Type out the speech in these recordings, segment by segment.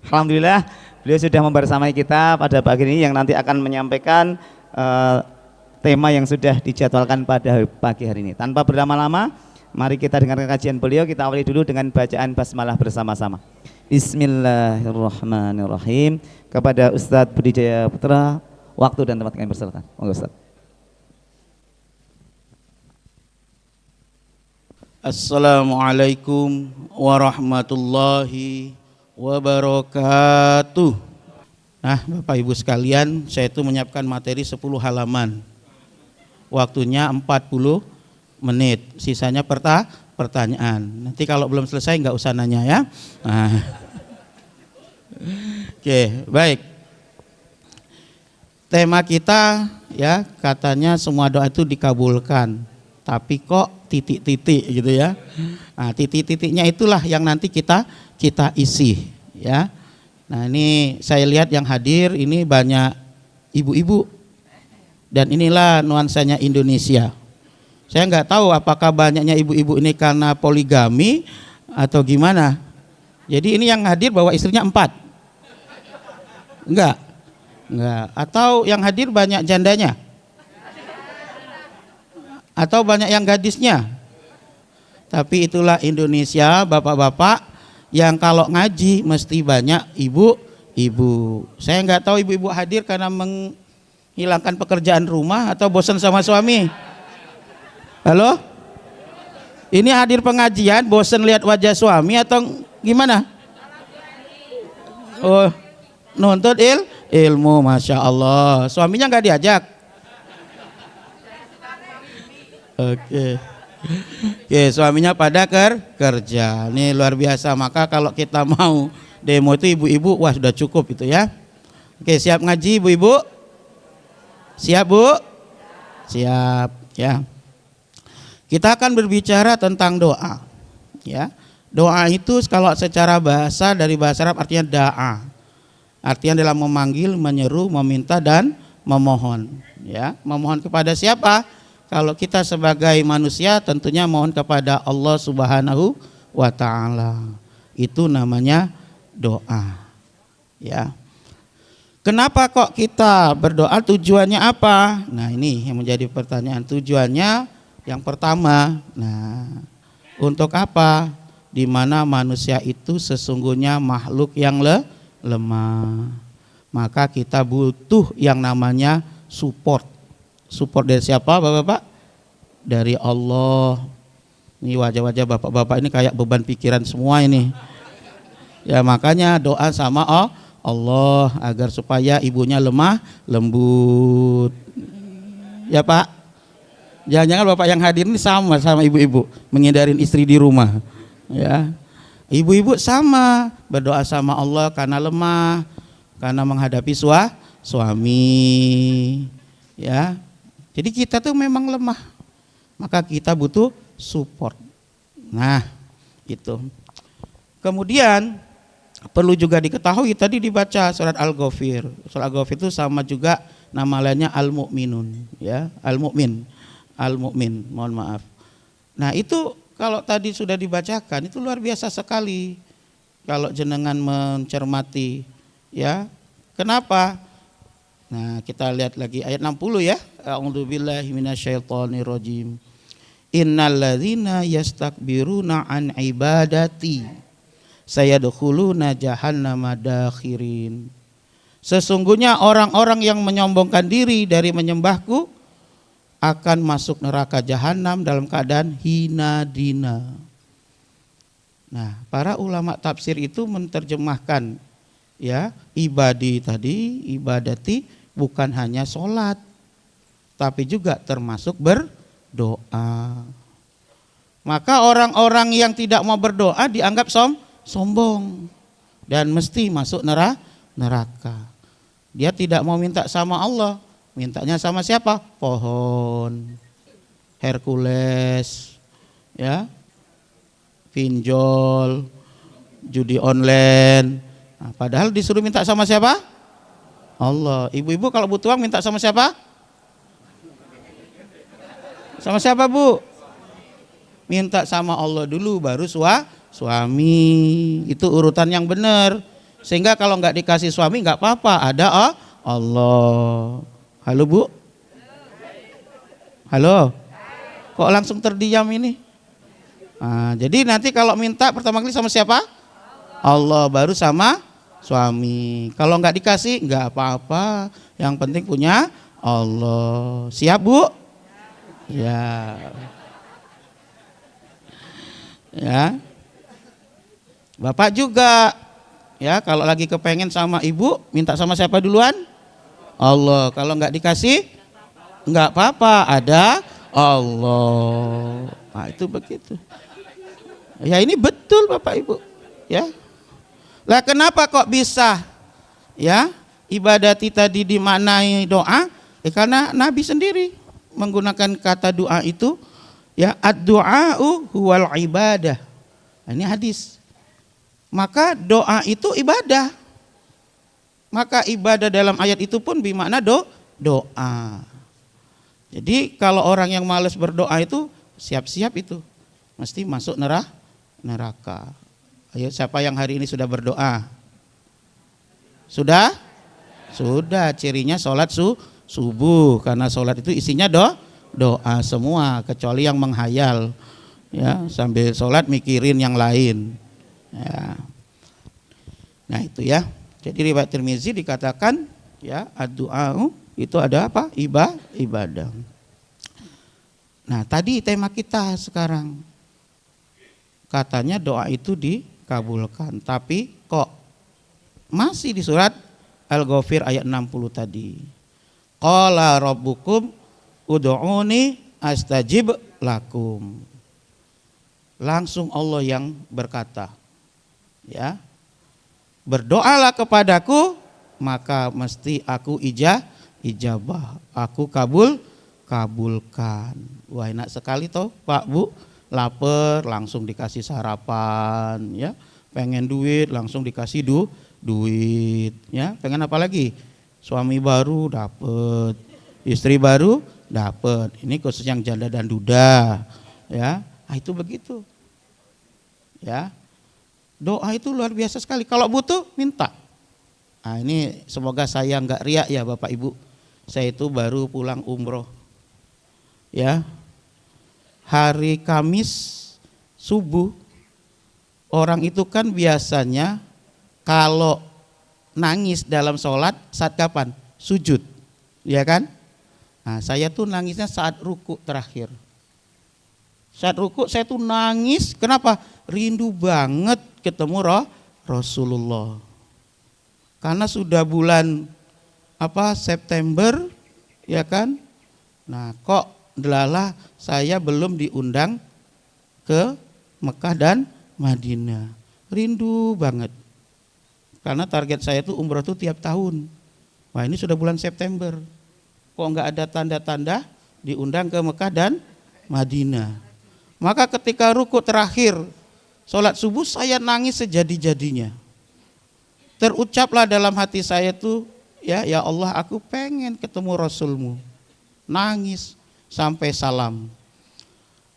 Alhamdulillah beliau sudah membersamai kita pada pagi ini yang nanti akan menyampaikan tema yang sudah dijadwalkan pada pagi hari ini. Tanpa berlama-lama, mari kita dengarkan kajian beliau. Kita awali dulu dengan bacaan basmalah bersama-sama. Bismillahirrahmanirrahim. Kepada Ustadz Budi Jaya Putra, waktu dan tempat kami persilakan. Monggo Ustadz. Assalamualaikum warahmatullahi wabarakatuh. Nah, Bapak Ibu sekalian, saya itu menyiapkan materi 10 halaman. Waktunya 40 menit. Sisanya pertanyaan. Nanti kalau belum selesai nggak usah nanya ya. Nah. Oke, baik. Tema kita ya, katanya semua doa itu dikabulkan. Tapi kok titik-titik gitu ya. Nah, titik-titiknya itulah yang nanti kita isi ya. Nah, ini saya lihat yang hadir ini banyak ibu-ibu. Dan inilah nuansanya Indonesia. Saya nggak tahu apakah banyaknya ibu-ibu ini karena poligami atau gimana. Jadi ini yang hadir bawa istrinya 4. Enggak. Atau yang hadir banyak jandanya. Atau banyak yang gadisnya. Tapi itulah Indonesia, bapak-bapak yang kalau ngaji mesti banyak ibu-ibu. Saya nggak tahu ibu-ibu hadir karena menghilangkan pekerjaan rumah atau bosan sama suami. Halo? Ini hadir pengajian bosan lihat wajah suami atau gimana? Oh, nuntut ilmu, Masya Allah. Suaminya nggak diajak? Oke, suaminya pada kerja. Ini luar biasa. Maka kalau kita mau demo itu ibu-ibu, wah sudah cukup itu ya. Oke, siap ngaji ibu-ibu? Siap Bu? Siap ya. Kita akan berbicara tentang doa. Ya, doa itu kalau secara bahasa dari bahasa Arab artinya da'a. Artinya adalah memanggil, menyeru, meminta dan memohon. Ya, memohon kepada siapa? Kalau kita sebagai manusia tentunya mohon kepada Allah Subhanahu wa taala. Itu namanya doa. Ya. Kenapa kok kita berdoa? Tujuannya apa? Nah, ini yang menjadi pertanyaan. Tujuannya yang pertama, nah, untuk apa? Di mana manusia itu sesungguhnya makhluk yang lemah. Maka kita butuh yang namanya support. Support dari siapa Bapak-bapak? Dari Allah. Ini wajah-wajah bapak-bapak ini kayak beban pikiran semua ini. Ya makanya doa sama Allah agar supaya ibunya lemah lembut. Ya Pak. Jangan-jangan bapak yang hadir ini sama ibu-ibu menghindarin istri di rumah. Ya. Ibu-ibu sama berdoa sama Allah karena lemah, karena menghadapi suami. Ya. Jadi kita tuh memang lemah, maka kita butuh support. Nah, itu. Kemudian perlu juga diketahui tadi dibaca surat Al-Ghafir. Surat Al-Ghafir itu sama juga nama lainnya Al-Mu'minun, ya, Al-Mu'min, mohon maaf. Nah, itu kalau tadi sudah dibacakan itu luar biasa sekali. Kalau jenengan mencermati, ya. Kenapa? Nah, kita lihat lagi ayat 60 ya. A'udzubillahi minasyaitonirrajim. Innalladzina yastakbiruna an ibadati sayadkhuluna jahannama dakhirin. Sesungguhnya orang-orang yang menyombongkan diri dari menyembahku akan masuk neraka jahanam dalam keadaan hina dina. Nah, para ulama tafsir itu menerjemahkan ya, ibadati bukan hanya sholat, tapi juga termasuk berdoa. Maka orang-orang yang tidak mau berdoa dianggap sombong dan mesti masuk neraka. Dia tidak mau minta sama Allah, mintanya sama siapa? Pohon, Hercules, ya, pinjol, judi online. Nah, padahal disuruh minta sama siapa? Allah. Ibu-ibu kalau butuh uang minta sama siapa? Sama siapa Bu? Minta sama Allah dulu baru suami. Itu urutan yang benar. Sehingga kalau nggak dikasih suami nggak apa-apa, ada Allah. Halo Bu? Halo? Kok langsung terdiam ini? Nah, jadi nanti kalau minta pertama kali sama siapa? Allah, baru sama suami. Kalau nggak dikasih nggak apa-apa, yang penting punya Allah. Siap Bu? Ya. Ya. Bapak juga. Ya, kalau lagi kepengen sama ibu, minta sama siapa duluan? Allah. Kalau nggak dikasih, nggak apa-apa, ada Allah. Nah, itu begitu. Ya, ini betul Bapak Ibu. Ya. Lah kenapa kok bisa? Ya, ibadat tadi dimaknai doa? Karena Nabi sendiri menggunakan kata doa itu. Ya, ad-du'a'u huwal ibadah. Nah, ini hadis. Maka doa itu ibadah. Maka ibadah dalam ayat itu pun bermakna doa. Jadi kalau orang yang malas berdoa itu siap-siap itu mesti masuk neraka. Ayo, siapa yang hari ini sudah berdoa? Sudah? Sudah. Cirinya sholat subuh, karena sholat itu isinya doa semua, kecuali yang menghayal. Ya, sambil sholat mikirin yang lain. Ya. Nah itu ya. Jadi riwayat Tirmizi dikatakan ya ad-du'a itu ada apa? Ibadah. Nah tadi tema kita sekarang katanya doa itu dikabulkan, tapi kok masih di surat Al-Ghafir ayat 60 tadi. Qala rabbukum ud'uni astajib lakum. Langsung Allah yang berkata, ya, berdoalah kepadaku maka mesti aku ijabah, aku kabulkan. Wah, enak sekali toh Pak Bu, lapar langsung dikasih sarapan, ya, pengen duit langsung dikasih duit, ya, pengen apa lagi? Suami baru dapet, istri baru dapet. Ini khusus yang janda dan duda, ya. Nah, itu begitu, ya. Doa itu luar biasa sekali. Kalau butuh minta. Nah, ini semoga saya nggak riak ya Bapak Ibu. Saya itu baru pulang umroh. Ya. Hari Kamis subuh orang itu kan biasanya kalau nangis dalam sholat saat kapan? Sujud. Ya kan? Nah, saya tuh nangisnya saat ruku terakhir. Saat ruku saya tuh nangis. Kenapa? Rindu banget ketemu Rasulullah. Karena sudah bulan September, ya kan? Nah, kok delalah saya belum diundang ke Mekah dan Madinah. Rindu banget. Karena target saya tuh umroh tuh tiap tahun. Wah, ini sudah bulan September. Kok enggak ada tanda-tanda diundang ke Mekah dan Madinah. Maka ketika ruku terakhir sholat subuh saya nangis sejadi-jadinya. Terucaplah dalam hati saya tuh, ya Allah, aku pengen ketemu Rasulmu. Nangis sampai salam.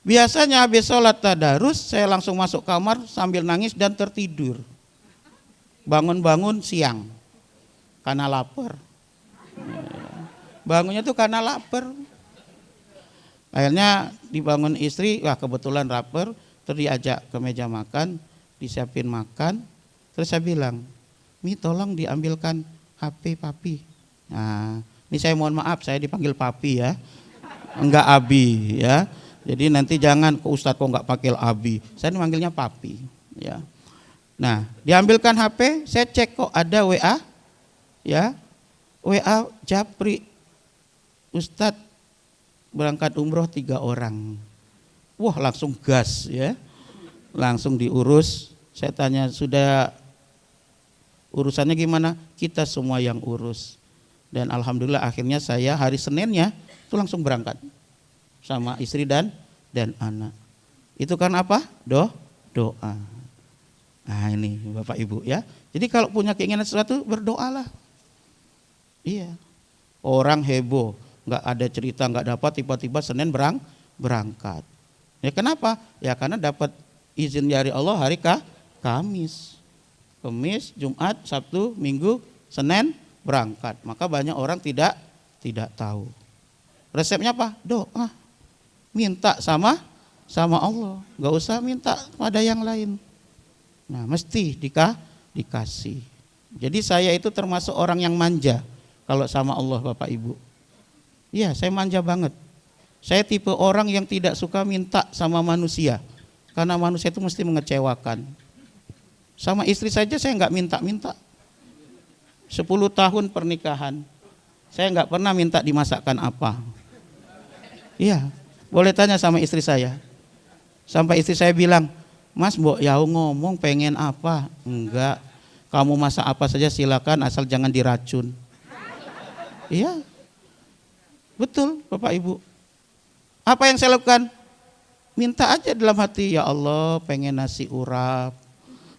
Biasanya habis sholat tadarus saya langsung masuk kamar sambil nangis dan tertidur. Bangun-bangun siang karena lapar. Bangunnya tuh karena lapar. Akhirnya dibangun istri, wah kebetulan lapar. Terus diajak ke meja makan, disiapin makan. Terus saya bilang, Mi tolong diambilkan HP papi. Nah, ini saya mohon maaf, saya dipanggil papi ya, enggak abi ya. Jadi nanti jangan ke Ustadz kok enggak panggil abi, saya dipanggilnya papi ya. Nah, diambilkan HP, saya cek kok ada WA, ya, WA Japri, Ustadz berangkat umroh 3 orang. Wah, langsung gas ya, langsung diurus. Saya tanya, sudah urusannya gimana? Kita semua yang urus. Dan alhamdulillah akhirnya saya hari Seninnya itu langsung berangkat sama istri dan anak. Itu kan apa? Doa. Nah ini Bapak Ibu ya. Jadi kalau punya keinginan sesuatu berdoalah. Iya. Orang heboh, nggak ada cerita, nggak dapat, tiba-tiba Senin berangkat. Ya kenapa? Ya karena dapat izin dari Allah hari Kamis. Kamis, Jumat, Sabtu, Minggu, Senin berangkat. Maka banyak orang tidak tahu. Resepnya apa? Doa. Minta sama Allah. Enggak usah minta pada yang lain. Nah, mesti dikasih. Jadi saya itu termasuk orang yang manja kalau sama Allah, Bapak Ibu. Iya, saya manja banget. Saya tipe orang yang tidak suka minta sama manusia, karena manusia itu mesti mengecewakan. Sama istri saja saya nggak minta-minta. 10 tahun pernikahan, saya nggak pernah minta dimasakkan apa. Iya, boleh tanya sama istri saya. Sampai istri saya bilang, Mas, Mbok Yau ngomong pengen apa? Enggak, kamu masak apa saja silakan, asal jangan diracun. Iya, betul Bapak Ibu. Apa yang saya lakukan? Minta aja dalam hati, ya Allah pengen nasi urap.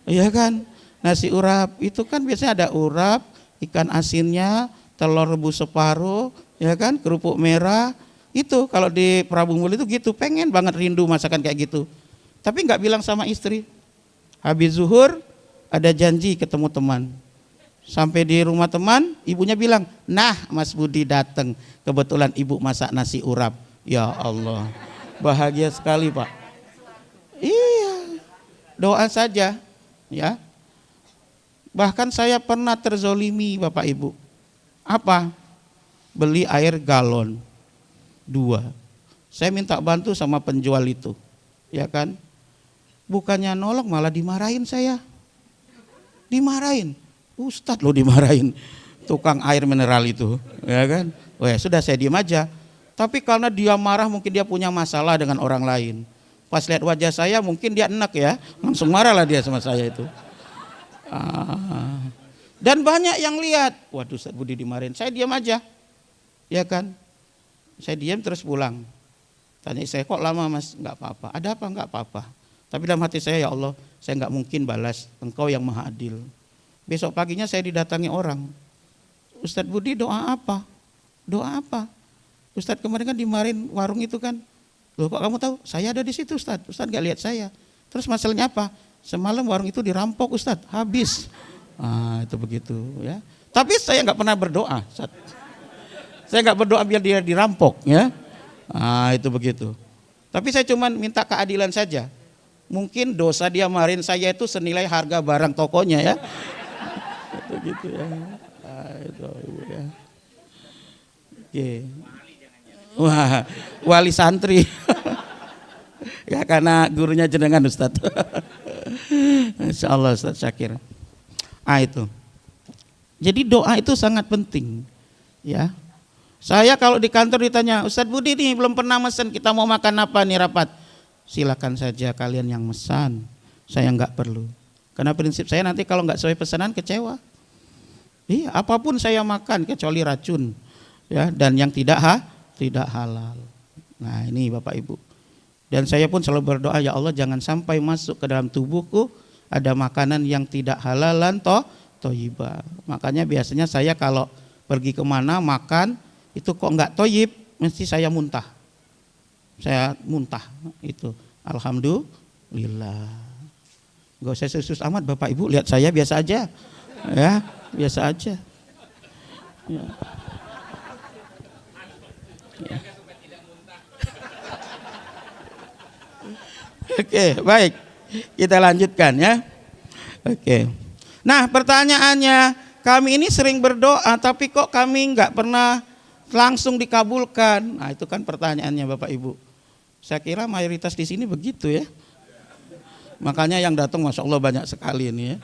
Iya kan, nasi urap itu kan biasanya ada urap, ikan asinnya, telur rebus separuh, ya kan, kerupuk merah. Itu kalau di Prabu Muli itu gitu, pengen banget rindu masakan kayak gitu. Tapi nggak bilang sama istri. Habis zuhur ada janji ketemu teman. Sampai di rumah teman, ibunya bilang, nah Mas Budi datang, kebetulan ibu masak nasi urap. Ya Allah, bahagia sekali Pak. Iya, doa saja ya. Bahkan saya pernah terzolimi Bapak Ibu. Apa? Beli air galon 2. Saya minta bantu sama penjual itu, ya kan? Bukannya nolong malah dimarahin saya. Dimarahin, Ustadz lo dimarahin, tukang air mineral itu, ya kan? Oh ya sudah, saya diam aja. Tapi karena dia marah, mungkin dia punya masalah dengan orang lain. Pas lihat wajah saya mungkin dia enak ya, langsung marahlah dia sama saya itu. Dan banyak yang lihat, waduh Ustadz Budi dimarahin, saya diam aja, ya kan? Saya diam terus pulang. Tanya saya, kok lama Mas? Enggak apa-apa. Ada apa? Enggak apa-apa. Tapi dalam hati saya, ya Allah, saya enggak mungkin balas, Engkau yang Maha Adil. Besok paginya saya didatangi orang. Ustadz Budi doa apa? Doa apa? Ustadz kemarin kan dimarahin warung itu kan. Loh kok kamu tahu? Saya ada di situ Ustadz. Ustadz enggak lihat saya. Terus masalahnya apa? Semalam warung itu dirampok Ustadz, habis. Itu begitu ya. Tapi saya enggak pernah berdoa, Ustadz. Saya enggak berdoa biar dia dirampok ya. Itu begitu. Tapi saya cuma minta keadilan saja. Mungkin dosa dia marahin saya itu senilai harga barang tokonya ya. Itu gitu ya. Itu Ibu ya. Oke. Wah, wali santri. Ya karena gurunya jenengan Ustadz. Insyaallah Ustadz Syakir. Itu. Jadi doa itu sangat penting. Ya. Saya kalau di kantor ditanya, Ustadz Budi nih belum pernah mesen, kita mau makan apa nih rapat? Silakan saja kalian yang mesan, saya nggak perlu. Karena prinsip saya nanti kalau nggak sesuai pesanan kecewa. Iya, apapun saya makan kecuali racun, ya, dan yang tidak halal. Nah ini Bapak Ibu. Dan saya pun selalu berdoa, ya Allah jangan sampai masuk ke dalam tubuhku ada makanan yang tidak halalan toyibah. Makanya biasanya saya kalau pergi kemana makan itu kok nggak toyib, mesti saya muntah. Saya muntah itu. Alhamdulillah. Gak usah serius amat Bapak Ibu, lihat saya biasa aja. Ya, biasa aja. Ya. Ya. Oke, baik. Kita lanjutkan ya. Oke. Nah, pertanyaannya, kami ini sering berdoa tapi kok kami nggak pernah langsung dikabulkan. Nah, itu kan pertanyaannya Bapak Ibu. Saya kira mayoritas di sini begitu ya. Makanya yang datang Masya Allah banyak sekali ini ya.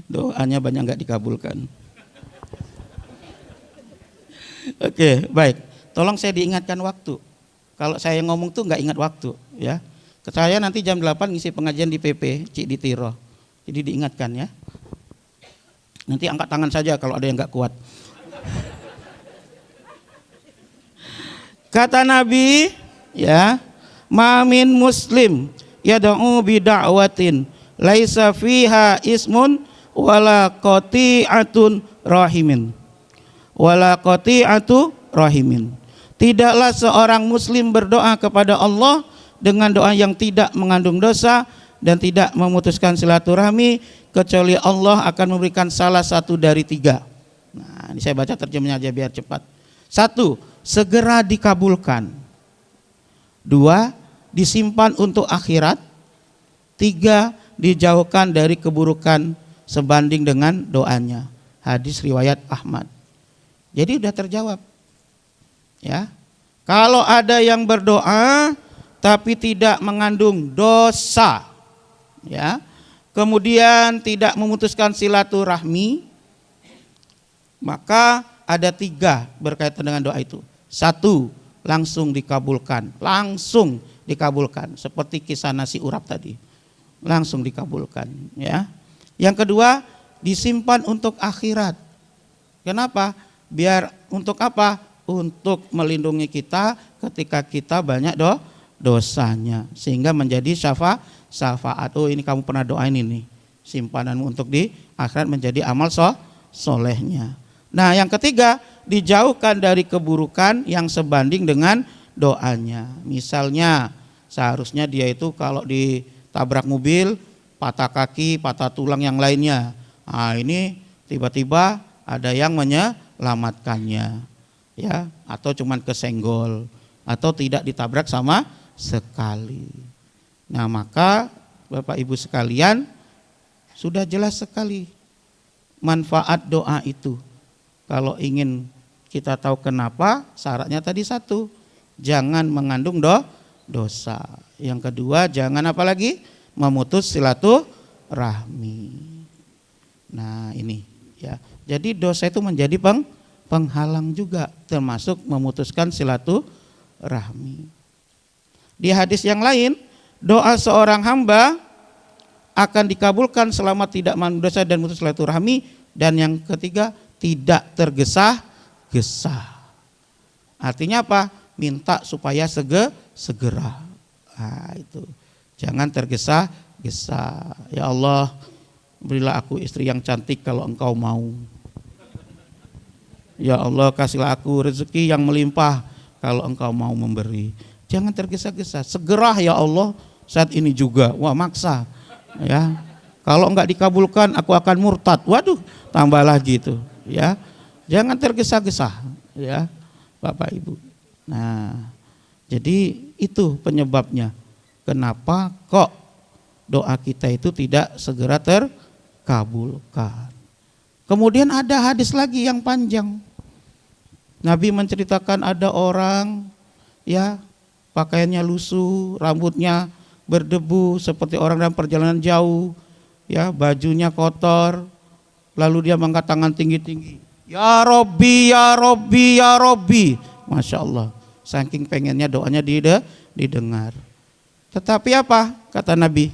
Doanya banyak nggak dikabulkan. Oke, baik. Tolong saya diingatkan waktu. Kalau saya ngomong tuh nggak ingat waktu ya. Saya nanti jam 8 ngisi pengajian di PP Cik di Tiro. Jadi diingatkan ya. Nanti angkat tangan saja kalau ada yang nggak kuat. Kata Nabi ya, ma min muslim yad'u bi da'watin laisa fiha ismun wala qati'atun rahimin. Wala qati'atu rahimin. Tidaklah seorang muslim berdoa kepada Allah dengan doa yang tidak mengandung dosa dan tidak memutuskan silaturahmi kecuali Allah akan memberikan salah satu dari tiga. Nah, ini saya baca terjemahnya aja biar cepat. 1, segera dikabulkan. 2, disimpan untuk akhirat. 3, dijauhkan dari keburukan sebanding dengan doanya. Hadis riwayat Ahmad. Jadi udah terjawab. Ya. Kalau ada yang berdoa tapi tidak mengandung dosa, ya, kemudian tidak memutuskan silaturahmi, maka ada 3 berkaitan dengan doa itu. 1, langsung dikabulkan, seperti kisah nasi urap tadi, langsung dikabulkan. Ya. Yang kedua, disimpan untuk akhirat. Kenapa? Biar untuk apa? Untuk melindungi kita ketika kita banyak dosanya, sehingga menjadi syafaat. Oh, ini kamu pernah doain ini, simpananmu untuk di akhirat menjadi amal solehnya. Nah, yang ketiga, dijauhkan dari keburukan yang sebanding dengan doanya. Misalnya seharusnya dia itu kalau ditabrak mobil, patah kaki, patah tulang yang lainnya. Nah, ini tiba-tiba ada yang menyelamatkannya, ya, atau cuman kesenggol, atau tidak ditabrak sama sekali. Nah, maka Bapak Ibu sekalian, sudah jelas sekali manfaat doa itu. Kalau ingin kita tahu kenapa, syaratnya tadi 1, jangan mengandung dosa. Yang kedua, jangan apalagi memutus silaturahmi. Nah, ini ya. Jadi dosa itu menjadi penghalang juga, termasuk memutuskan silaturahmi. Di hadis yang lain, doa seorang hamba akan dikabulkan selama tidak mengandung dosa dan memutus silaturahmi. Dan yang ketiga, tidak tergesa-gesa. Artinya apa? Minta supaya segera. Nah, itu. Jangan tergesa-gesa. Ya Allah, berilah aku istri yang cantik kalau Engkau mau. Ya Allah, kasihlah aku rezeki yang melimpah kalau Engkau mau memberi. Jangan tergesa-gesa. Segera ya Allah, saat ini juga. Wah, maksa. Ya. Kalau enggak dikabulkan aku akan murtad. Waduh, tambah lagi itu, ya. Jangan tergesa-gesa, ya, Bapak Ibu. Nah, jadi itu penyebabnya. Kenapa kok doa kita itu tidak segera terkabulkan. Kemudian ada hadis lagi yang panjang. Nabi menceritakan ada orang, ya, pakaiannya lusuh, rambutnya berdebu seperti orang dalam perjalanan jauh, ya, bajunya kotor, lalu dia mengangkat tangan tinggi-tinggi, ya Robbi, ya Robbi, ya Robbi. Masya Allah, saking pengennya doanya didengar. Tetapi apa kata Nabi?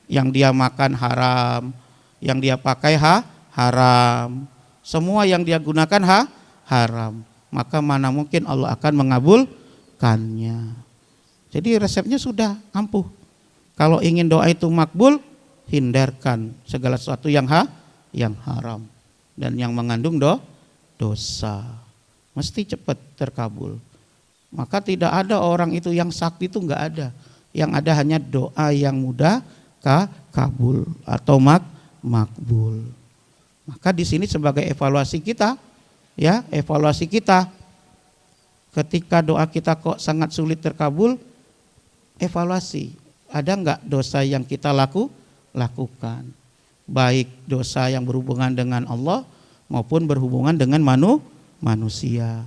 Yang dia makan haram, yang dia pakai haram, semua yang dia gunakan haram, maka mana mungkin Allah akan mengabulkannya. Jadi resepnya sudah ampuh. Kalau ingin doa itu makbul, hindarkan segala sesuatu yang haram dan yang mengandung dosa. Mesti cepat terkabul. Maka tidak ada orang itu yang sakti, itu enggak ada. Yang ada hanya doa yang mudah kabul atau makbul. Maka di sini sebagai evaluasi kita, ya, evaluasi kita ketika doa kita kok sangat sulit terkabul, evaluasi, ada enggak dosa yang kita lakukan, baik dosa yang berhubungan dengan Allah maupun berhubungan dengan manusia.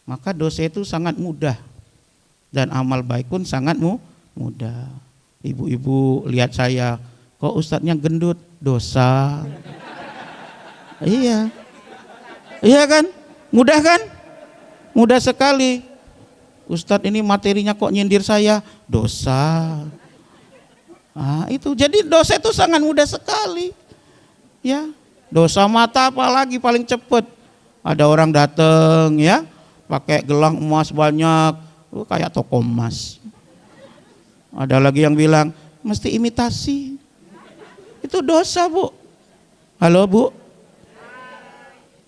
Maka dosa itu sangat mudah dan amal baik pun sangat mudah. Ibu-ibu lihat saya, kok ustadznya gendut, dosa. Iya, iya kan, mudah kan, mudah sekali. Ustadz ini materinya kok nyindir saya, dosa. Nah, itu jadi dosa itu sangat mudah sekali, ya. Dosa mata apalagi paling cepat. Ada orang datang, ya, pakai gelang emas banyak, kayak toko emas. Ada lagi yang bilang mesti imitasi, itu dosa, Bu. Halo, Bu,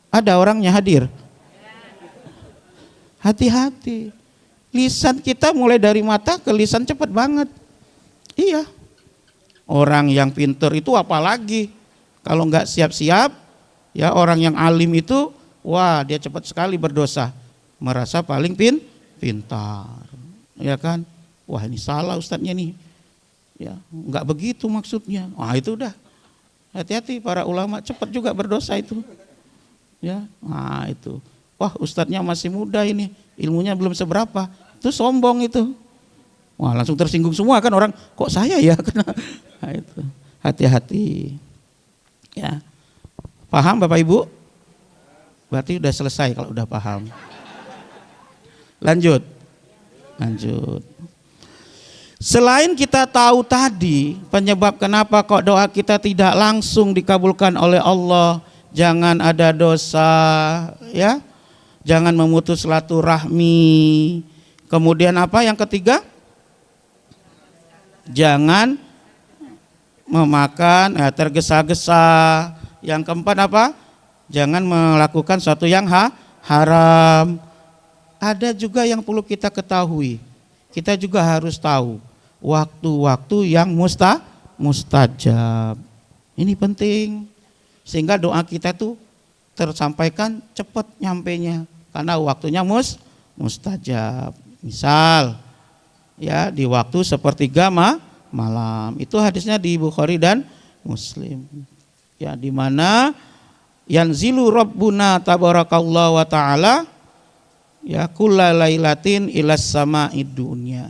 ada orangnya hadir. Hati-hati, lisan kita mulai dari mata ke lisan cepat banget. Iya, Orang yang pinter itu apalagi kalau nggak siap-siap, ya orang yang alim itu, wah dia cepat sekali berdosa, merasa paling pintar, ya kan? Wah ini salah ustadznya nih, ya nggak begitu maksudnya. Wah itu udah hati-hati para ulama, cepat juga berdosa itu, ya. Nah itu, wah ustadznya masih muda ini, ilmunya belum seberapa, itu sombong itu. Wah langsung tersinggung semua kan orang, kok saya ya? Nah, itu hati-hati. Ya, paham Bapak Ibu? Berarti udah selesai kalau udah paham. Lanjut. Selain kita tahu tadi penyebab kenapa kok doa kita tidak langsung dikabulkan oleh Allah, jangan ada dosa, ya, jangan memutus silaturahmi. Kemudian apa yang ketiga? Jangan memakan tergesa-gesa. Yang keempat apa? Jangan melakukan sesuatu yang haram. Ada juga yang perlu kita ketahui. Kita juga harus tahu waktu-waktu yang mustajab. Ini penting. Sehingga doa kita tuh tersampaikan cepat nyampainya karena waktunya mustajab. Misal ya di waktu sepertiga malam. Itu hadisnya di Bukhari dan Muslim. Ya di mana yanzilu rabbuna tabarakallahu wa ta'ala ya kullalailatin ilas sama'id dunya.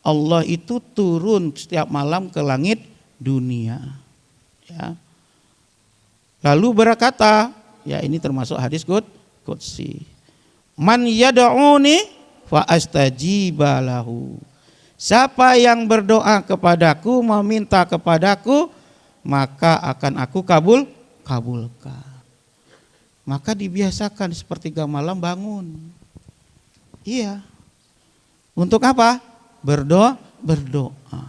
Allah itu turun setiap malam ke langit dunia. Ya. Lalu berkata, ya ini termasuk hadis qudsi. Man yad'uni fa astajiba lahu. Siapa yang berdoa kepadaku, meminta kepadaku, maka akan aku kabulkan. Maka dibiasakan sepertiga malam bangun. Iya. Untuk apa? Berdoa.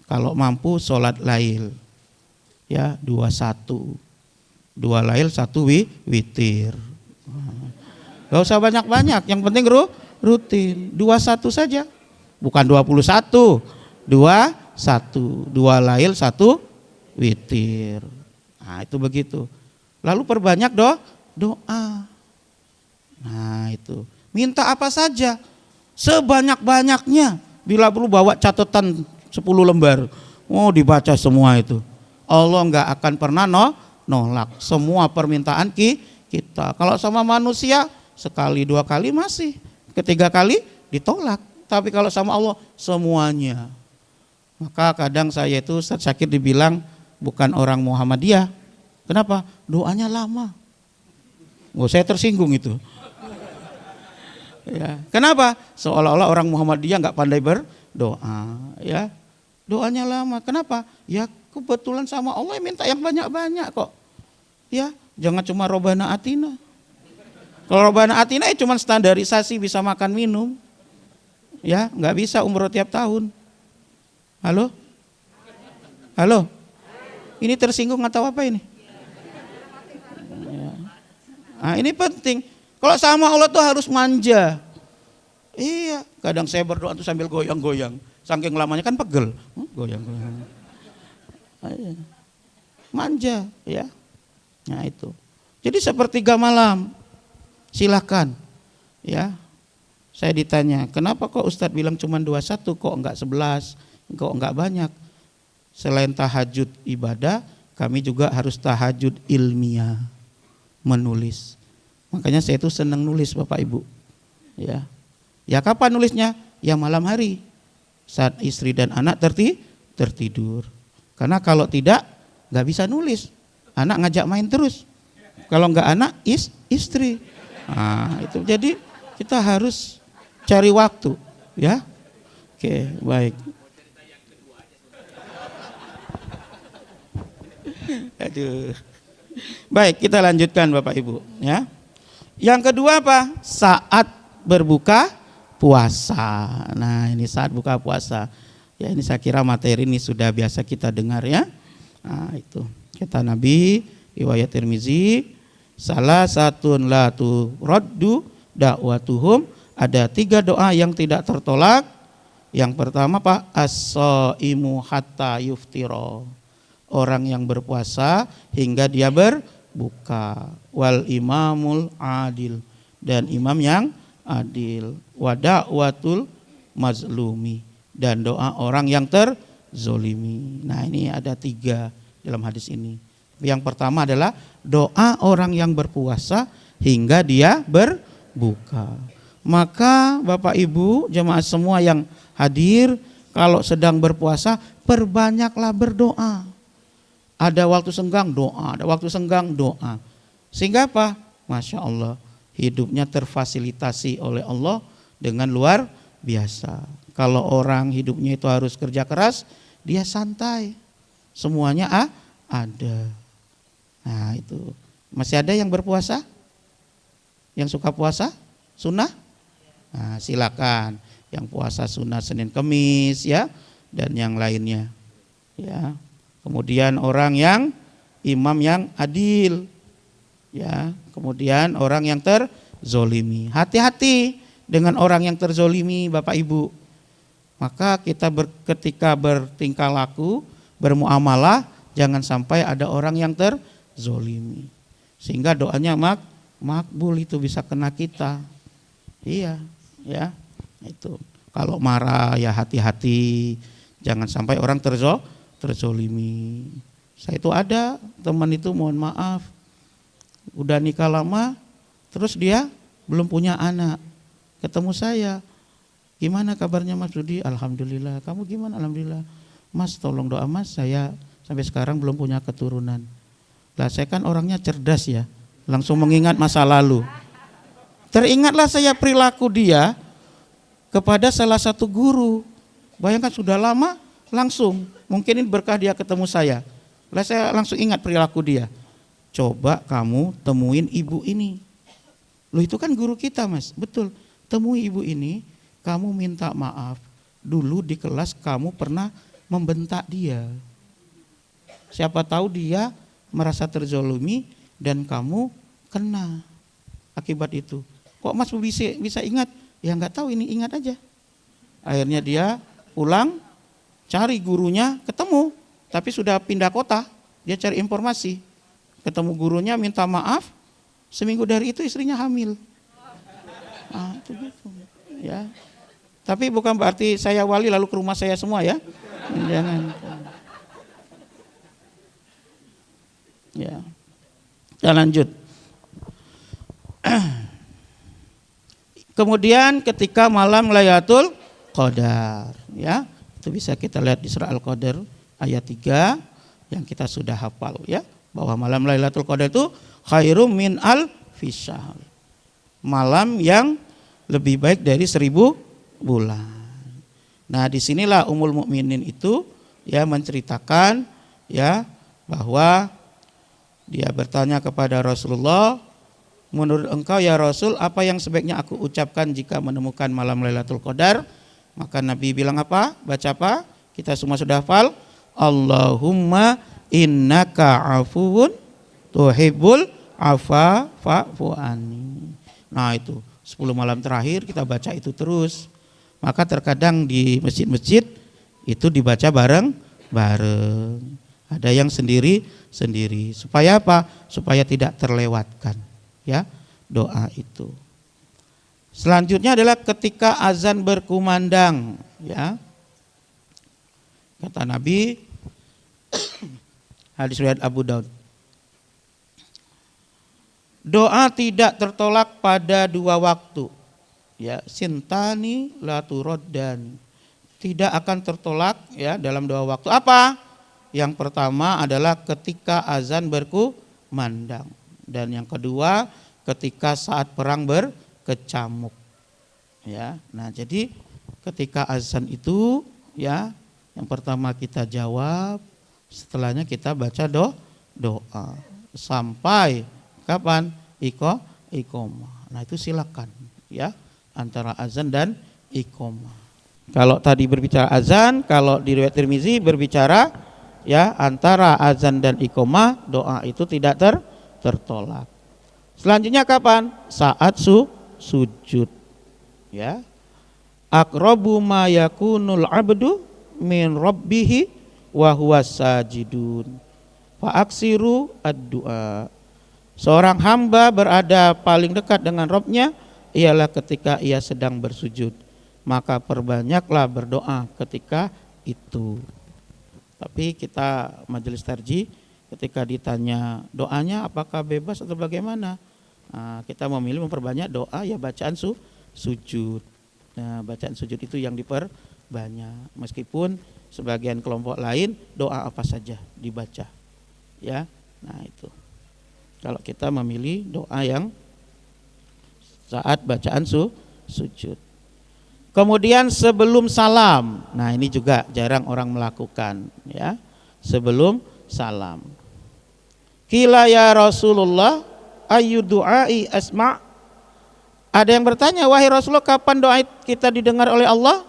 Kalau mampu sholat lail. Ya, 21. 2 lail 1 witir. Gak usah banyak-banyak, yang penting rutin. 21 saja. Bukan 21. 2 lail 1 witir. Nah, itu begitu. Lalu perbanyak doa. Nah, itu. Minta apa saja. Sebanyak-banyaknya. Bila perlu bawa catatan 10 lembar. Oh, dibaca semua itu. Allah enggak akan pernah nolak semua permintaan kita. Kalau sama manusia sekali 2 kali masih, ketiga kali ditolak. Tapi kalau sama Allah semuanya. Maka kadang saya itu Ustaz Syakir dibilang bukan orang Muhammadiyah. Kenapa? Doanya lama. Oh, saya tersinggung itu. Ya. Kenapa? Seolah-olah orang Muhammadiyah enggak pandai berdoa. Ya. Doanya lama. Kenapa? Ya kebetulan sama Allah minta yang banyak-banyak kok. Ya, jangan cuma Robbana Atina. Kalau Robbana Atina cuma standarisasi bisa makan minum. Ya, nggak bisa umroh tiap tahun. Halo? Halo? Ini tersinggung atau apa ini? Ya. Nah, ini penting. Kalau sama Allah tuh harus manja. Iya, kadang saya berdoa tuh sambil goyang-goyang. Saking lamanya kan pegel. Goyang-goyang. Manja, ya. Nah itu. Jadi sepertiga malam. Silakan. Ya. Saya ditanya, kenapa kok Ustadz bilang cuma 21, kok enggak 11, kok enggak banyak? Selain tahajud ibadah, kami juga harus tahajud ilmiah, menulis. Makanya saya itu senang nulis Bapak Ibu. Ya. Ya kapan nulisnya? Ya malam hari. Saat istri dan anak tertidur. Karena kalau tidak nggak bisa nulis, anak ngajak main terus. Kalau nggak anak istri. Nah, itu jadi kita harus cari waktu, ya. Oke, baik. Aduh. Baik, kita lanjutkan Bapak Ibu, ya. Yang kedua apa? Saat berbuka puasa. Nah, ini saat buka puasa. Ya ini saya kira materi ini sudah biasa kita dengar ya. Nah itu kata Nabi riwayat Tirmizi, salah satun la turaddu da'watuhum, ada 3 doa yang tidak tertolak Yang pertama Pak, as-shaimu hatta yuftiro. Orang yang berpuasa hingga dia berbuka. Wal imamul adil, dan imam yang adil. Wa da'watul mazlumi, dan doa orang yang terzolimi. Nah, ini ada 3 dalam hadis ini. Yang pertama adalah doa orang yang berpuasa hingga dia berbuka. Maka Bapak Ibu jemaah semua yang hadir, kalau sedang berpuasa perbanyaklah berdoa. Ada waktu senggang doa, ada waktu senggang doa. Sehingga apa? Masya Allah, hidupnya terfasilitasi oleh Allah dengan luar biasa. Kalau orang hidupnya itu harus kerja keras, dia santai. Semuanya ada. Nah itu. Masih ada yang berpuasa? Yang suka puasa? Sunnah? Nah, silakan. Yang puasa sunnah Senin Kemis ya, dan yang lainnya. Ya. Kemudian orang yang imam yang adil. Ya, kemudian orang yang terzolimi. Hati-hati dengan orang yang terzolimi Bapak Ibu. Maka kita ketika bertingkah laku, bermuamalah, jangan sampai ada orang yang terzolimi. Sehingga doanya makbul, itu bisa kena kita. Iya, ya. Itu. Kalau marah ya hati-hati, jangan sampai orang terzolimi. Saya itu ada teman itu, mohon maaf, udah nikah lama, terus dia belum punya anak. Ketemu saya, gimana kabarnya Mas Rudi? Alhamdulillah. Kamu gimana? Alhamdulillah. Mas tolong doa Mas, saya sampai sekarang belum punya keturunan. Lah saya kan orangnya cerdas ya, langsung mengingat masa lalu. Teringatlah saya perilaku dia kepada salah satu guru. Bayangkan sudah lama, langsung mungkin ini berkah dia ketemu saya. Lah saya langsung ingat perilaku dia. Coba kamu temuin ibu ini. Loh itu kan guru kita Mas. Betul. Temui ibu ini, kamu minta maaf. Dulu di kelas kamu pernah membentak dia. Siapa tahu dia merasa terzolimi dan kamu kena akibat itu. Kok Mas bisa ingat? Ya enggak tahu, ini ingat aja. Akhirnya dia pulang, cari gurunya, ketemu. Tapi sudah pindah kota, dia cari informasi. Ketemu gurunya, minta maaf. Seminggu dari itu istrinya hamil. Ah, itu gitu. Ya. Tapi bukan berarti saya wali lalu ke rumah saya semua ya. Jangan. Ya. Kita lanjut. Kemudian ketika malam Lailatul Qadar, ya. Itu bisa kita lihat di surah Al-Qadar ayat 3 yang kita sudah hafal ya, bahwa malam Lailatul Qadar itu khairum min alfi syahr. Malam yang lebih baik dari 1000 bulan. Nah, disinilah Ummul Mukminin itu ya menceritakan ya bahwa dia bertanya kepada Rasulullah, menurut engkau ya Rasul, apa yang sebaiknya aku ucapkan jika menemukan malam Lailatul Qadar? Maka Nabi bilang apa? Baca apa? Kita semua sudah hafal. Allahumma innaka afuwun tuhibbul afwa fa'fu anni. Nah itu 10 malam terakhir kita baca itu terus. Maka terkadang di masjid-masjid itu dibaca bareng-bareng. Ada yang sendiri-sendiri. Supaya apa? Supaya tidak terlewatkan ya doa itu. Selanjutnya adalah ketika azan berkumandang ya. Kata Nabi hadis riwayat Abu Daud, doa tidak tertolak pada 2 waktu. Ya, sintani la turaddan. Tidak akan tertolak ya dalam 2 waktu. Apa? Yang pertama adalah ketika azan berkumandang, dan yang kedua ketika saat perang berkecamuk. Ya. Nah, jadi ketika azan itu ya, yang pertama kita jawab, setelahnya kita baca doa sampai kapan? Iqomah. Nah, itu silakan ya, antara azan dan iqomah. Kalau tadi berbicara azan, kalau di riwayat Tirmizi berbicara ya antara azan dan iqomah, doa itu tidak tertolak. Selanjutnya kapan? Saat sujud. Ya. aqrabu ma yakunul abdu min rabbihi wa huwa sajidun fa aksiru ad-du'a. Seorang hamba berada paling dekat dengan Rabb-nya ialah ketika ia sedang bersujud, maka perbanyaklah berdoa ketika itu. Tapi kita majelis tarjih ketika ditanya doanya apakah bebas atau bagaimana, kita memilih memperbanyak doa ya bacaan sujud. Nah, bacaan sujud itu yang diperbanyak. Meskipun sebagian kelompok lain doa apa saja dibaca. Ya. Nah, itu. Kalau kita memilih doa yang saat bacaan sujud. Kemudian sebelum salam. Nah, ini juga jarang orang melakukan, ya. Sebelum salam. Qila ya Rasulullah ayu du'ai asma'. Ada yang bertanya, wahai Rasulullah, kapan doa kita didengar oleh Allah?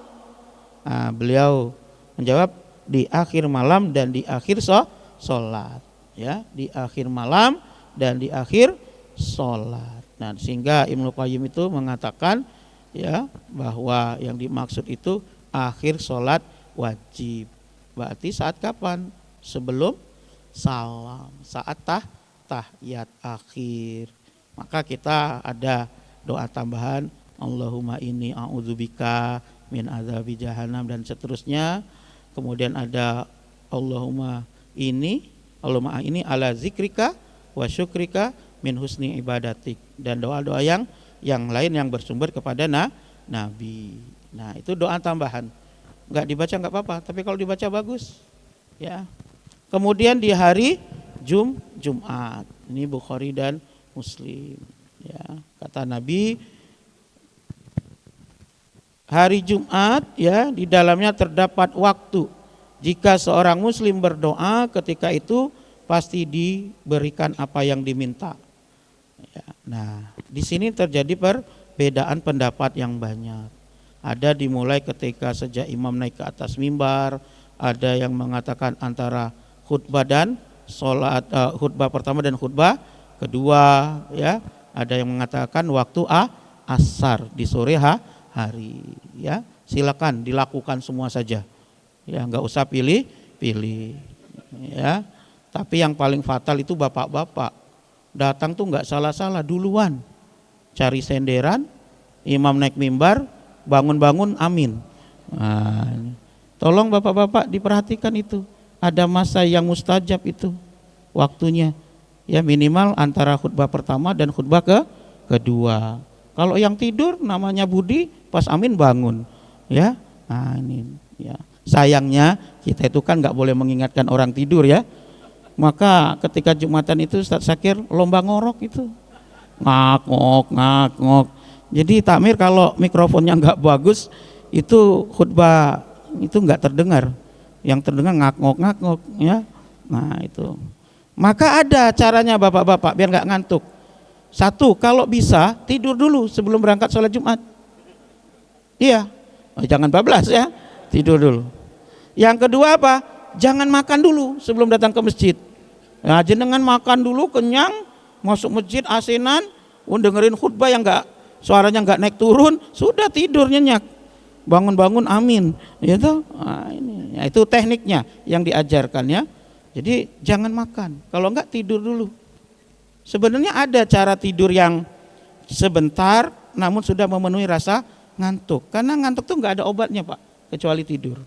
Nah, beliau menjawab di akhir malam dan di akhir sholat, ya, di akhir malam dan di akhir sholat. Nah, sehingga Ibnu Qayyim itu mengatakan, ya, bahwa yang dimaksud itu akhir sholat wajib. Berarti saat kapan? Sebelum salam, saat tahiyat akhir. Maka kita ada doa tambahan, Allahumma inni a'udzubika min adzabi jahannam dan seterusnya. Kemudian ada Allahumma ini ala zikrika wa syukrika min husni ibadatik, dan doa-doa yang lain yang bersumber kepada Nabi. Nah, itu doa tambahan. Enggak dibaca enggak apa-apa, tapi kalau dibaca bagus. Ya. Kemudian di hari Jumat. Ini Bukhari dan Muslim. Ya, kata Nabi, hari Jumat, ya, di dalamnya terdapat waktu. Jika seorang muslim berdoa ketika itu pasti diberikan apa yang diminta. Ya, nah, di sini terjadi perbedaan pendapat yang banyak. Ada dimulai ketika sejak imam naik ke atas mimbar, ada yang mengatakan antara khutbah dan sholat, khutbah pertama dan khutbah kedua, ya. Ada yang mengatakan waktu asar di sore hari, ya. Silakan dilakukan semua saja, ya, nggak usah pilih-pilih, ya. Tapi yang paling fatal itu bapak-bapak datang tuh nggak salah-salah, duluan cari senderan, imam naik mimbar, bangun-bangun amin. Nah, tolong bapak-bapak diperhatikan itu, ada masa yang mustajab itu waktunya, ya, minimal antara khutbah pertama dan khutbah kedua. Kalau yang tidur namanya Budi, pas amin bangun, ya. Nah, ini, ya. Sayangnya kita itu kan nggak boleh mengingatkan orang tidur, ya. Maka ketika Jumatan itu Ustaz Syakir lomba ngorok itu, ngak-ngok. Jadi takmir kalau mikrofonnya nggak bagus itu khutbah itu nggak terdengar, yang terdengar ngak-ngok, ya. Nah, itu. Maka ada caranya bapak-bapak biar nggak ngantuk. Satu, kalau bisa tidur dulu sebelum berangkat sholat Jumat. Iya, jangan bablas, ya, tidur dulu. Yang kedua apa? Jangan makan dulu sebelum datang ke masjid. Nah, jenengan makan dulu kenyang, masuk masjid asinan, dengerin khutbah yang nggak, suaranya nggak naik turun, sudah tidur nyenyak. Bangun-bangun amin, gitu. Nah, ini, ya, itu tekniknya yang diajarkan, ya. Jadi jangan makan, kalau enggak tidur dulu. Sebenarnya ada cara tidur yang sebentar namun sudah memenuhi rasa ngantuk. Karena ngantuk tuh enggak ada obatnya, Pak, kecuali tidur.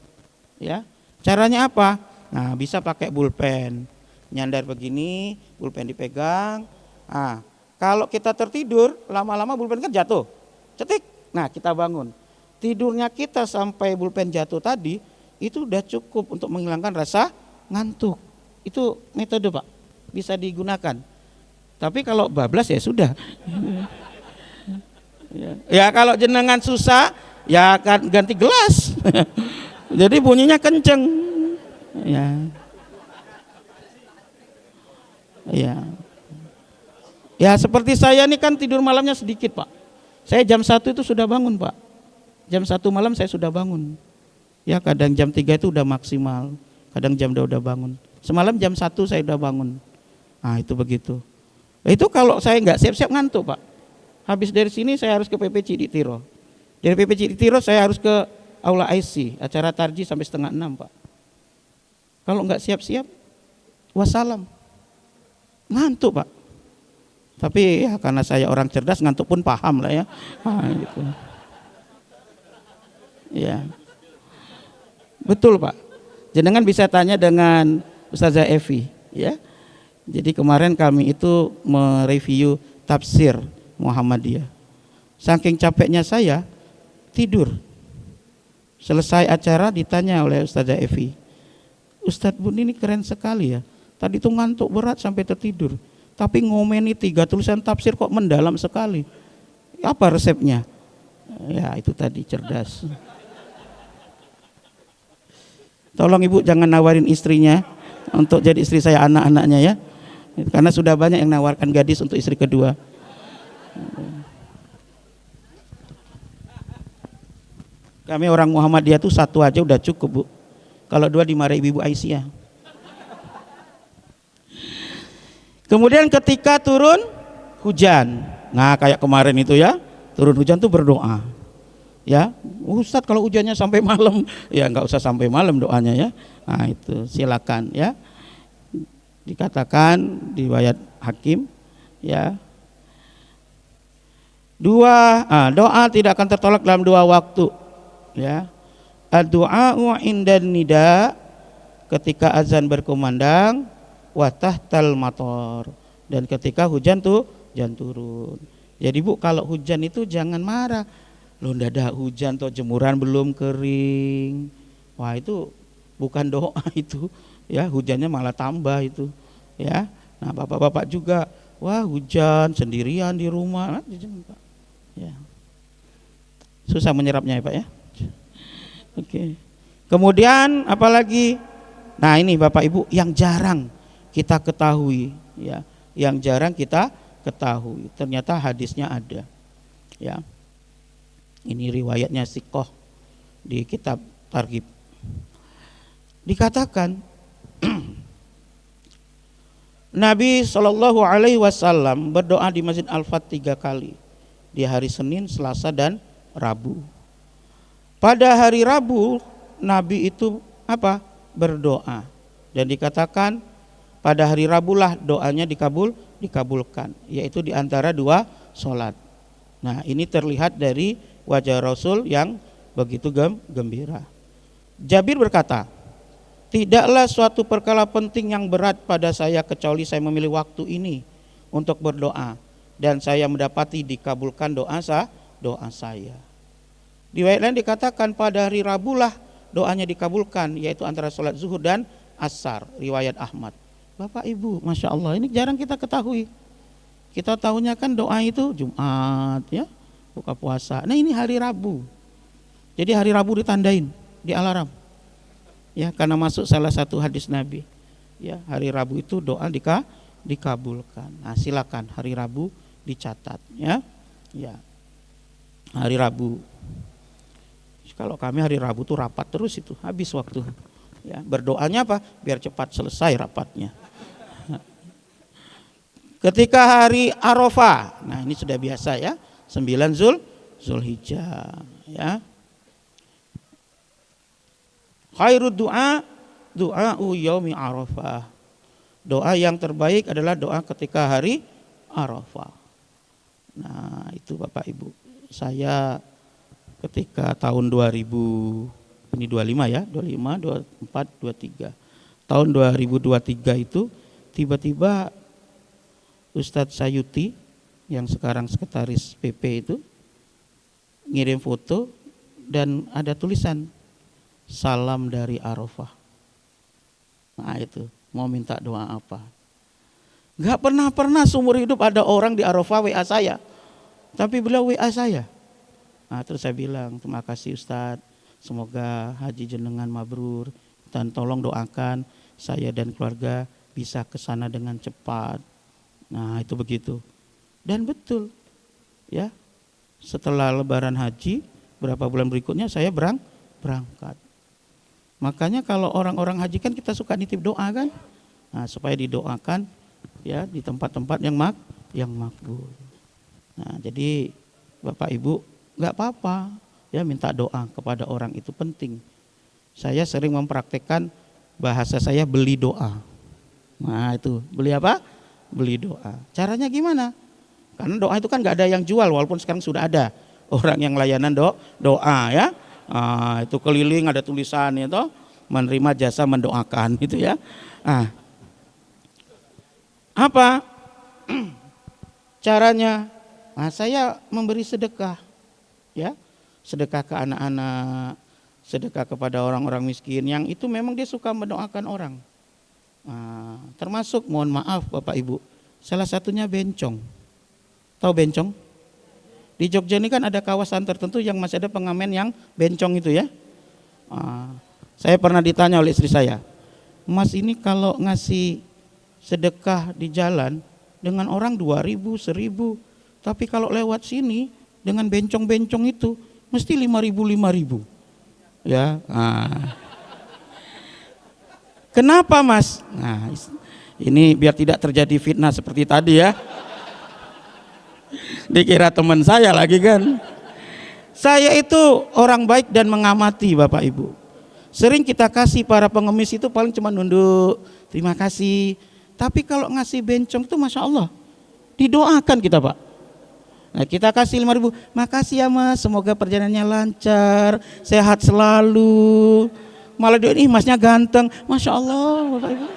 Ya. Caranya apa? Nah, bisa pakai pulpen. Nyandar begini, pulpen dipegang. Nah, kalau kita tertidur, lama-lama pulpen kan jatuh. Cetik. Nah, kita bangun. Tidurnya kita sampai pulpen jatuh tadi itu udah cukup untuk menghilangkan rasa ngantuk. Itu metode, Pak, bisa digunakan. Tapi kalau bablas ya sudah. Ya kalau jenengan susah ya akan ganti gelas. Jadi bunyinya kenceng. Ya. Ya. Ya seperti saya nih kan tidur malamnya sedikit, Pak. Saya jam 1 itu sudah bangun, Pak. Jam 1 malam saya sudah bangun. Ya kadang jam 3 itu udah maksimal. Kadang jam 2 udah bangun. Semalam jam 1 saya udah bangun. Nah, itu begitu. Itu kalau saya nggak siap-siap ngantuk, Pak. Habis dari sini saya harus ke PPC di Tiro. Dari PP Citiro saya harus ke Aula IC, acara tarji sampai 5:30 Pak. Kalau nggak siap-siap, wassalam. Ngantuk Pak. Tapi ya karena saya orang cerdas, ngantuk pun paham lah ya. Gitu. Ya. Betul Pak. Jenengan bisa tanya dengan Ustazah Evi ya. Jadi kemarin kami itu mereview tafsir Muhammadiyah. Saking capeknya saya tidur. Selesai acara ditanya oleh Ustazah Evi, Ustadz Bun ini keren sekali ya. Tadi itu ngantuk berat sampai tertidur. Tapi ngomeni 3 tulisan tafsir kok mendalam sekali. Apa resepnya? Ya itu tadi cerdas. Tolong ibu jangan nawarin istrinya untuk jadi istri saya, anak-anaknya ya. Karena sudah banyak yang nawarkan gadis untuk istri kedua. Kami orang Muhammadiyah tuh 1 aja udah cukup Bu. Kalau 2 dimarahi ibu Aisyah. Kemudian ketika turun hujan, nah kayak kemarin itu ya, turun hujan tuh berdoa. Ya, Ustadz kalau hujannya sampai malam, ya nggak usah sampai malam doanya ya. Nah itu silakan ya. Dikatakan di riwayat Hakim ya. Doa tidak akan tertolak dalam 2 waktu ya. Ad-du'a'u indan nida, ketika azan berkumandang, wa tahtal mator, dan ketika hujan turun. Jadi Bu, kalau hujan itu jangan marah. Loh ndak ada hujan toh, jemuran belum kering. Wah itu bukan doa itu ya, hujannya malah tambah itu ya. Nah bapak-bapak juga, wah hujan sendirian di rumah ya. Susah menyerapnya ya Pak ya. Oke. Kemudian apalagi? Nah ini Bapak Ibu yang jarang kita ketahui ya, yang jarang kita ketahui. Ternyata hadisnya ada ya. Ini riwayatnya Sikoh di kitab Targhib. Dikatakan Nabi SAW berdoa di Masjid Al-Fat 3 kali, di hari Senin, Selasa dan Rabu. Pada hari Rabu Nabi itu apa? Berdoa, dan dikatakan pada hari Rabu lah doanya dikabulkan, yaitu di antara 2 sholat. Nah ini terlihat dari wajah Rasul yang begitu gembira. Jabir berkata, tidaklah suatu perkara penting yang berat pada saya kecuali saya memilih waktu ini untuk berdoa, dan saya mendapati dikabulkan doa saya. Di riwayat lain dikatakan pada hari Rabu lah doanya dikabulkan, yaitu antara sholat zuhur dan asar, riwayat Ahmad. Bapak Ibu, Masya Allah, ini jarang kita ketahui. Kita tahunya kan doa itu Jumat ya, buka puasa. Nah ini hari Rabu. Jadi hari Rabu ditandain di alarm. Ya, karena masuk salah satu hadis Nabi. Ya, hari Rabu itu doa dikabulkan. Nah, silakan hari Rabu dicatat ya. Ya. Hari Rabu. Kalau kami hari Rabu tuh rapat terus itu, habis waktu. Ya, berdoanya apa? Biar cepat selesai rapatnya. Ketika hari Arafah, nah ini sudah biasa ya, 9 Zulhijjah ya. Khairud du'a yaumi Arafah. Doa yang terbaik adalah doa ketika hari Arafah. Nah, itu Bapak Ibu. Saya ketika tahun 2000, ini 25 ya, 25, 24, 23. Tahun 2023 itu tiba-tiba Ustadz Sayuti yang sekarang sekretaris PP itu ngirim foto dan ada tulisan salam dari Arafah. Nah itu mau minta doa apa? Gak pernah seumur hidup ada orang di Arafah WA saya, tapi beliau WA saya. Nah terus saya bilang, terima kasih Ustadz, semoga haji jenengan mabrur, dan tolong doakan saya dan keluarga bisa ke sana dengan cepat. Nah itu begitu. Dan betul ya, setelah lebaran haji berapa bulan berikutnya saya berangkat. Makanya kalau orang-orang haji kan kita suka nitip doa kan, nah, supaya didoakan ya di tempat-tempat yang makbul. Nah jadi Bapak Ibu nggak apa-apa Ya, minta doa kepada orang itu penting. Saya sering mempraktekkan bahasa saya beli doa. Nah itu, beli apa? Beli doa. Caranya gimana? Karena doa itu kan nggak ada yang jual, walaupun sekarang sudah ada orang yang layanan doa ya. Itu keliling ada tulisannya itu, menerima jasa mendoakan gitu ya. Apa caranya? Saya memberi sedekah, ya, sedekah ke anak-anak, sedekah kepada orang-orang miskin yang itu memang dia suka mendoakan orang. Termasuk mohon maaf Bapak Ibu, salah satunya bencong. Tahu bencong? Di Jogja ini kan ada kawasan tertentu yang masih ada pengamen yang bencong itu ya. Saya pernah ditanya oleh istri saya, Mas ini kalau ngasih sedekah di jalan dengan orang 2.000, 1.000, tapi kalau lewat sini dengan bencong-bencong itu mesti 5.000, 5.000. Ya. Kenapa Mas? Nah, ini biar tidak terjadi fitnah seperti tadi ya. Dikira teman saya lagi kan. Saya itu orang baik dan mengamati Bapak Ibu. Sering kita kasih para pengemis itu paling cuma nunduk, terima kasih. Tapi kalau ngasih bencong itu Masya Allah, didoakan kita Pak. Nah kita kasih 5.000, makasih ya Mas, semoga perjalanannya lancar, sehat selalu. Malah dia ini Masnya ganteng, Masya Allah Bapak Ibu.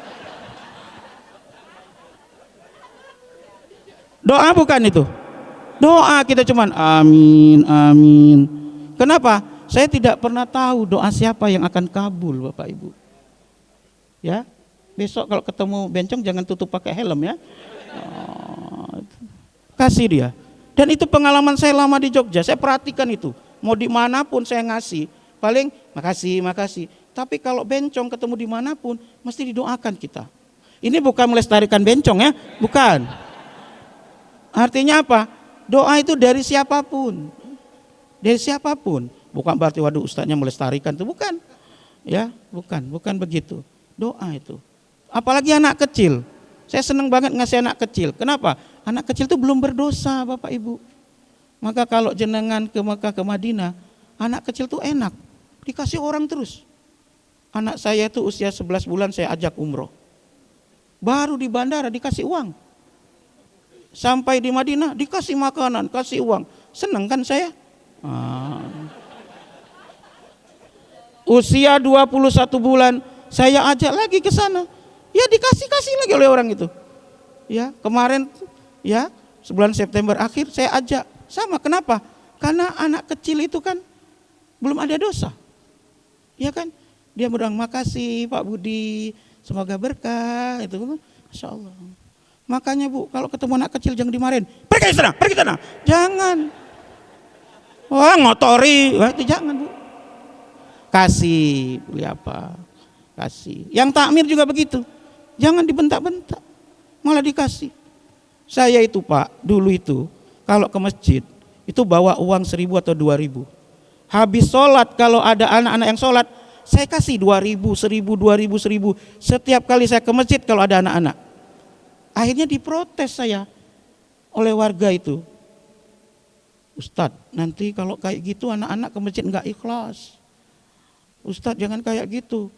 Doa bukan itu? Doa kita cuman amin, amin. Kenapa? Saya tidak pernah tahu doa siapa yang akan kabul Bapak Ibu. Ya, besok kalau ketemu bencong jangan tutup pakai helm ya. Kasih dia. Dan itu pengalaman saya lama di Jogja, saya perhatikan itu. Mau dimanapun saya ngasih, paling makasih, makasih. Tapi kalau bencong ketemu dimanapun, mesti didoakan kita. Ini bukan melestarikan bencong ya, bukan. Artinya apa? Doa itu dari siapapun. Dari siapapun. Bukan berarti waduh ustaznya melestarikan itu, bukan. Ya, bukan begitu. Doa itu. Apalagi anak kecil. Saya senang banget ngasih anak kecil. Kenapa? Anak kecil itu belum berdosa Bapak Ibu. Maka kalau jenengan ke Mekah ke Madinah, anak kecil itu enak. Dikasih orang terus. Anak saya itu usia 11 bulan saya ajak umroh. Baru di bandara dikasih uang. Sampai di Madinah dikasih makanan, kasih uang. Senang kan saya? Usia 21 bulan saya ajak lagi ke sana. Ya dikasih lagi oleh orang itu. Ya, kemarin ya, bulan September akhir saya ajak. Sama, kenapa? Karena anak kecil itu kan belum ada dosa. Ya kan? Dia bilang makasih Pak Budi, semoga berkah itu. Masya Allah. Makanya Bu, kalau ketemu anak kecil jangan dimarahin. Pergi sana, pergi sana. Jangan. Wah, ngotori. Wah, itu jangan Bu. Kasih, beli apa? Kasih. Yang takmir juga begitu. Jangan dibentak-bentak. Malah dikasih. Saya itu Pak, dulu itu kalau ke masjid itu bawa uang 1.000 atau 2.000. Habis sholat kalau ada anak-anak yang sholat, saya kasih 2.000, 1.000, 2.000, 1.000. Setiap kali saya ke masjid kalau ada anak-anak. Akhirnya diprotes saya oleh warga itu. Ustadz, nanti kalau kayak gitu anak-anak ke masjid enggak ikhlas. Ustadz jangan kayak gitu.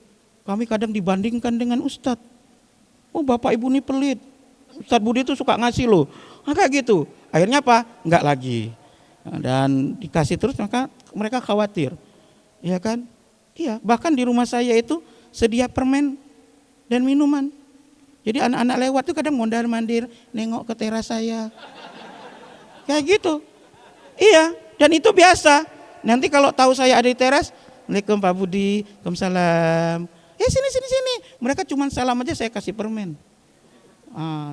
Kami kadang dibandingkan dengan Ustadz. Oh Bapak Ibu ini pelit. Ustadz Budi itu suka ngasih loh. Kayak gitu. Akhirnya apa? Enggak lagi. Dan dikasih terus maka mereka khawatir. Iya kan? Iya, bahkan di rumah saya itu sedia permen dan minuman. Jadi anak-anak lewat tuh kadang mondar-mandir nengok ke teras saya. Kayak gitu. Iya, dan itu biasa. Nanti kalau tahu saya ada di teras, Assalamualaikum Pak Budi, Waalaikumsalam. Sini. Mereka cuma salam aja saya kasih permen.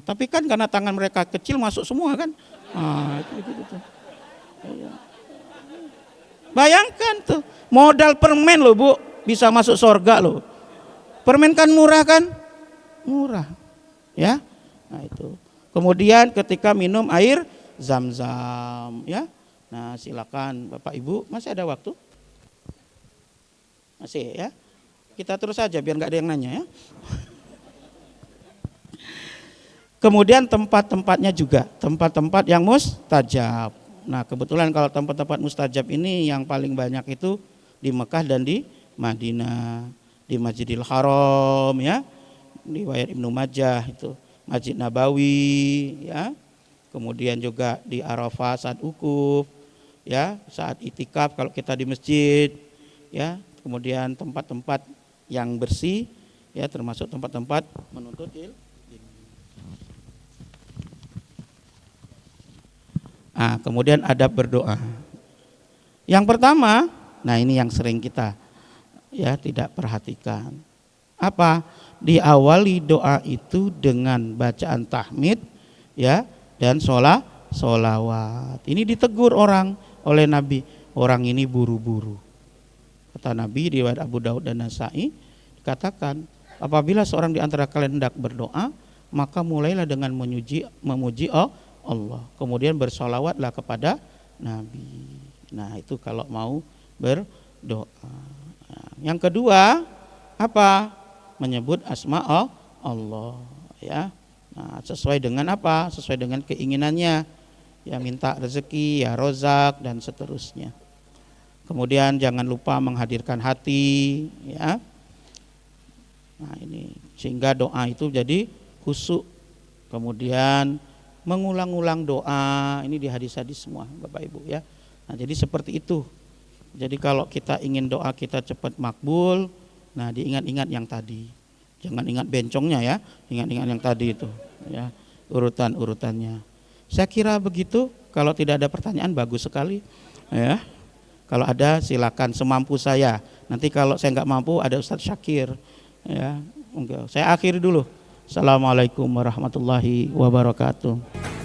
Tapi kan karena tangan mereka kecil masuk semua kan. Gitu. Bayangkan tuh, modal permen loh Bu, bisa masuk surga loh. Permen kan murah kan? Murah. Ya. Nah itu. Kemudian ketika minum air Zam-Zam ya. Nah, silakan Bapak Ibu, masih ada waktu? Masih ya. Kita terus aja biar enggak ada yang nanya ya. Kemudian tempat-tempatnya juga, tempat-tempat yang mustajab. Nah, kebetulan kalau tempat-tempat mustajab ini yang paling banyak itu di Mekah dan di Madinah, di Masjidil Haram ya, di riwayat Ibnu Majah itu, Masjid Nabawi ya. Kemudian juga di Arafah saat wukuf ya, saat itikaf kalau kita di masjid ya. Kemudian tempat-tempat yang bersih ya, termasuk tempat-tempat menuntut ilmu. Nah, kemudian adab berdoa. Yang pertama, nah ini yang sering kita ya tidak perhatikan. Apa? Diawali doa itu dengan bacaan tahmid ya dan sholawat. Ini ditegur orang oleh Nabi. Orang ini buru-buru. Kata Nabi di riwayat Abu Daud dan Nasai dikatakan, apabila seorang di antara kalian hendak berdoa, maka mulailah dengan memuji Allah, kemudian bersolawatlah kepada Nabi. Nah itu kalau mau berdoa. Nah, yang kedua apa? Menyebut asma Allah ya. Nah, sesuai dengan apa? Sesuai dengan keinginannya. Ya minta rezeki, ya rozak dan seterusnya. Kemudian jangan lupa menghadirkan hati ya. Nah ini sehingga doa itu jadi khusyuk. Kemudian mengulang-ulang doa, ini di hadis-hadis semua Bapak Ibu ya. Nah jadi seperti itu. Jadi kalau kita ingin doa kita cepat makbul, nah diingat-ingat yang tadi. Jangan ingat bencongnya ya, ingat-ingat yang tadi itu ya, urutan-urutannya. Saya kira begitu. Kalau tidak ada pertanyaan bagus sekali ya. Kalau ada silakan semampu saya. Nanti kalau saya nggak mampu ada Ustadz Syakir ya. Saya akhiri dulu. Assalamualaikum warahmatullahi wabarakatuh.